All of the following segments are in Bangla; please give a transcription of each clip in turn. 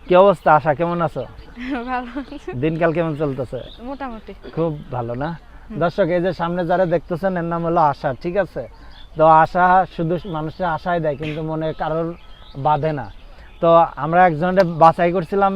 কি অবস্থা, আশা কেমন আছো? ভালো। দিনকাল কেমন চলতেছে? মোটামুটি। খুব ভালো না? দর্শক, এই যে সামনে যারা দেখতেছেন এর নাম হলো আশা, ঠিক আছে? তো আশা শুধু মানুষের আশাই দেয়, কিন্তু মনে কারোর বাঁধে না। তো আমরা একজনের বাছাই করছিলাম,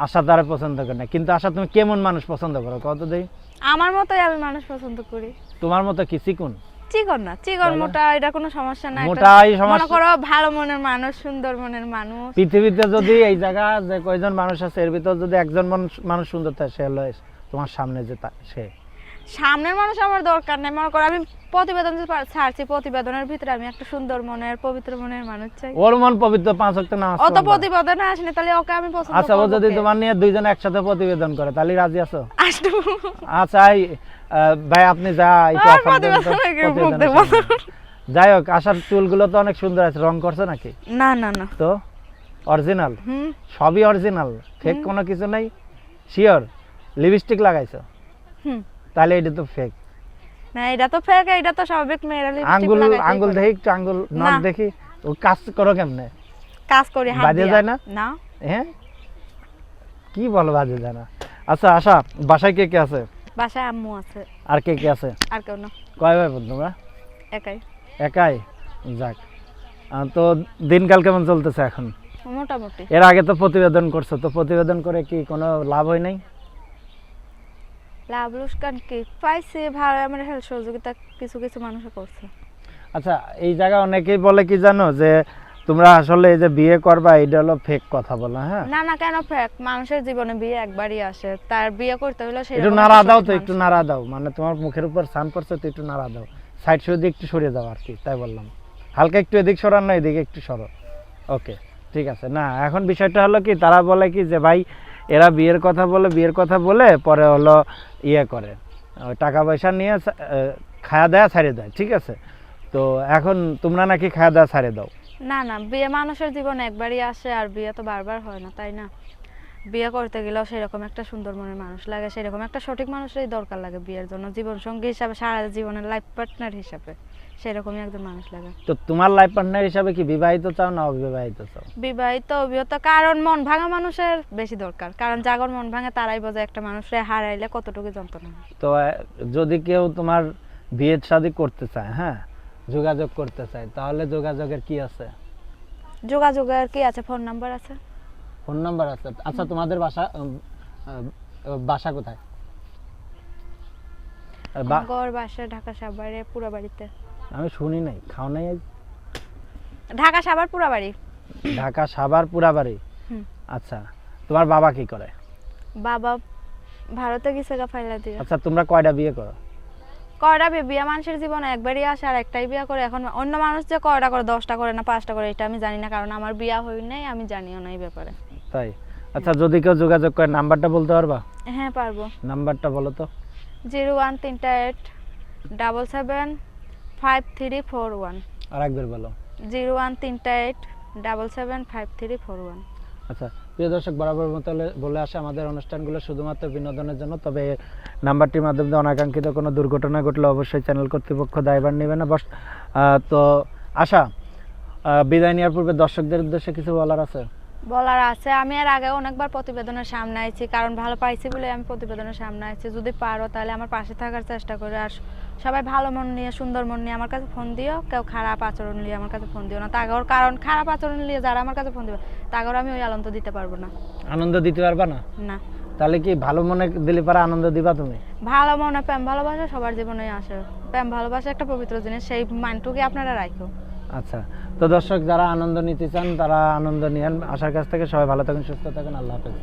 আশা তারা পছন্দ করে না। কিন্তু আশা, তুমি কেমন মানুষ পছন্দ করো কত দেই? আমার মতোই আমি মানুষ পছন্দ করি। তোমার মতো কি চিকুন? চিকন না, চিকন মোটা এটা কোনো সমস্যা না। মোটাই সমস্যা। মনে করো ভালো মনের মানুষ, সুন্দর মনের মানুষ। পৃথিবীতে যদি এই জায়গা যে কয়জন মানুষ আছে এর ভিতর যদি একজন মানুষ সুন্দর থাকে, সে হলো তোমার সামনে যে সে। সামনের মানুষ আমার দরকার নেই। মনে করো আমি প্রতিবেদন যে ছাড়ছি, প্রতিবেদনের ভিতরে আমি একটা সুন্দর মনের, পবিত্র মনের মানুষ চাই। ওর মন পবিত্র, 5 ওয়াক্ত নামাজ ও তো পড়ে। প্রতিবেদনে আসেনি, তাহলে ওকে আমি পছন্দ করব। আচ্ছা, ও যদি তোমার নিয়ে দুইজন একসাথে প্রতিবেদন করে তাহলে রাজি আছো? আসবো। আচ্ছা ভাই, আপনি যা একটু আর অফার দেন তো, প্রতিবেদনে কেউ মুখ প্রতিবেদনের দেখবো না। সামনে। যাই হোক, আশার চুলগুলো তো অনেক সুন্দর আছে, রং করছো নাকি? না না না। তো অরিজিনাল? হুম। সবই অরিজিনাল, ফেক কোনো কিছু নাই? শিওর? লিপস্টিক লাগাইছো? হুম। তাহলে এটা তো ফেক। না, এটা তো ফেক, এটা তো স্বাভাবিক মেয়েরা লিপস্টিক আঙ্গুল লাগায়। আঙ্গুল দেখি একটু, আঙ্গুল নখ না। দেখি। ও কাজ করো কেমনে? কাজ করি হাত বাজে দিয়া। যায় না? না। হ্যাঁ, কি বলো বাজে যায় না? আচ্ছা আশা, বাসায় কে কে আছে? বাসায় আম্মু আছে। আর কে কে আছে? আর কেউ না। কয় ভাই বোন তোমরা? একাই। একাই? যাক। তো দিনকাল কেমন চলতেছে এখন? মোটামুটি। এর আগে তো প্রতিবেদন করছো, তো প্রতিবেদন করে কি কোনো লাভ হয় নাই? লাভ লোকসান কি পাইছে, ভালো আমার হেল্প সহযোগিতা কিছু কিছু মানুষে করছে। আচ্ছা, এই জায়গা অনেকেই বলে কি জানো, যে তোমরা আসলে এই যে বিয়ে করবা এটা হলো ফেক কথা বলা। হ্যাঁ, না না, কেন ফেক? মানুষের জীবনে বিয়ে একবারই আসে, তার বিয়ে করতে হলে একটু সেরকম নাড়া একটা দাও সঠিক তো, একটু মানুষ। নাড়া দাও, মানে তোমার মুখের উপর সান পড়ছে তো, একটু নাড়া দাও। সাইড সরিয়ে একটু সরিয়ে দাও আর কি, তাই বললাম। হালকা একটু এদিক সরান না, এদিকে একটু সরো। ওকে, ঠিক আছে। না, এখন বিষয়টা হলো কি, তারা বলে কি যে ভাই এরা বিয়ের কথা বলে পরে হলো ইয়ে করে, ওই টাকা পয়সা নিয়ে খায়া দেয়া ছাড়িয়ে দেয়, ঠিক আছে? তো এখন তোমরা নাকি খায়া দেয়া ছাড়িয়ে দাও। না না, বিয়ে মানুষের জীবনে একবারই আসে, আর বিয়ে তো বারবার হয় না, তাই না? বিয়ে করতে গেলেও সেরকম একটা সুন্দর মনের মানুষ লাগে, সেরকম একটা সঠিক মানুষেরই দরকার লাগে বিয়ের জন্য, জীবন সঙ্গী হিসাবে, সারা জীবনের লাইফ পার্টনার হিসাবে সেরকমই একজন মানুষ লাগে। তো তোমার লাইফ পার্টনার হিসাবে কি বিবাহিত চাও না অবিবাহিত চাও? বিবাহিত, অবিবাহিত, কারণ মন ভাঙা মানুষের বেশি দরকার, কারণ জাগর মন ভাঙে তারাই বোঝে একটা মানুষের হারাইলে কতটুকু যন্ত্রণা হয়। তো যদি কেউ তোমার বিয়ে শাদী করতে চায়, হ্যাঁ, যোগাযোগ করতে চায়, তাহলে যোগাযোগের কি আছে? যোগাযোগের কি আছে? ফোন নাম্বার আছে। ফোন নাম্বার আছে? আচ্ছা, তোমাদের বাসা কোথায়? গড় বাসা ঢাকা সাভারে পুরাবাড়িতে। আমি শুনি নাই, খাও নাই আজ? ঢাকা সাভার পুরাবাড়ি। ঢাকা সাভার পুরাবাড়ি? হুম। আচ্ছা, তোমার বাবা কি করে? বাবা ভারতে গেছে গা ফাইলা দিয়ে। আচ্ছা, তোমরা কয়টা বিয়ে করো? কয়টা বিয়ে মানুষের জীবনে একবারই আসে, আর একটাই বিয়ে করে। এখন অন্য মানুষ যে কয়টা করে, 10টা করে না 5টা করে, এটা আমি জানি না, কারণ আমার বিয়ে হয় নাই, আমি জানিও না এই ব্যাপারে। তাই? আচ্ছা, যদি কেউ যোগাযোগ করে নাম্বারটা বলতে পারবা? হ্যাঁ পারবো। নাম্বারটা বলো তো। 01387753541। আর একবার বলো। 01387753541। আচ্ছা, প্রিয় দর্শক, বরাবর মতো বলে আসে আমাদের অনুষ্ঠানগুলো শুধুমাত্র বিনোদনের জন্য, তবে নাম্বারটির মাধ্যমে অনাকাঙ্ক্ষিত কোনো দুর্ঘটনা ঘটলে অবশ্যই চ্যানেল কর্তৃপক্ষ দায়ভার নেবে না। তো আশা, বিদায় নেওয়ার পূর্বে দর্শকদের উদ্দেশ্যে কিছু বলার আছে? বলার আছে, আমি এর আগে অনেকবার প্রতিবেদনের সামনে আইছি, কারণ ভালো পাইছি বলে আমি প্রতিবেদনের সামনে আইছি। যদি পারো তাহলে আমার পাশে থাকার চেষ্টা করে, আর সবাই ভালো মন নিয়ে, সুন্দর মন নিয়ে আমার কাছে ফোন দিও। কেউ খারাপ আচরণ নিয়ে আমার কাছে ফোন দিও না, তাগর কারণ খারাপ আচরণ নিয়ে যারা আমার কাছে ফোন দিবে তাগর আমি ওই আনন্দ দিতে পারবো না। আনন্দ দিতে পারবা না? না। তাহলে কি ভালো মনে দিলে পারে আনন্দ দিবা তুমি? ভালো মনে প্রেম ভালোবাসা সবার জীবনেই আসে। প্রেম ভালোবাসা একটা পবিত্র জিনিস, সেই মানটুকুই আপনারা রাখো। আচ্ছা, তো দর্শক, যারা আনন্দ নিতে চান তারা আনন্দ নিয়েন। আশার কাছ থেকে সবাই ভালো থাকুন, সুস্থ থাকুন। আল্লাহ হাফেজ।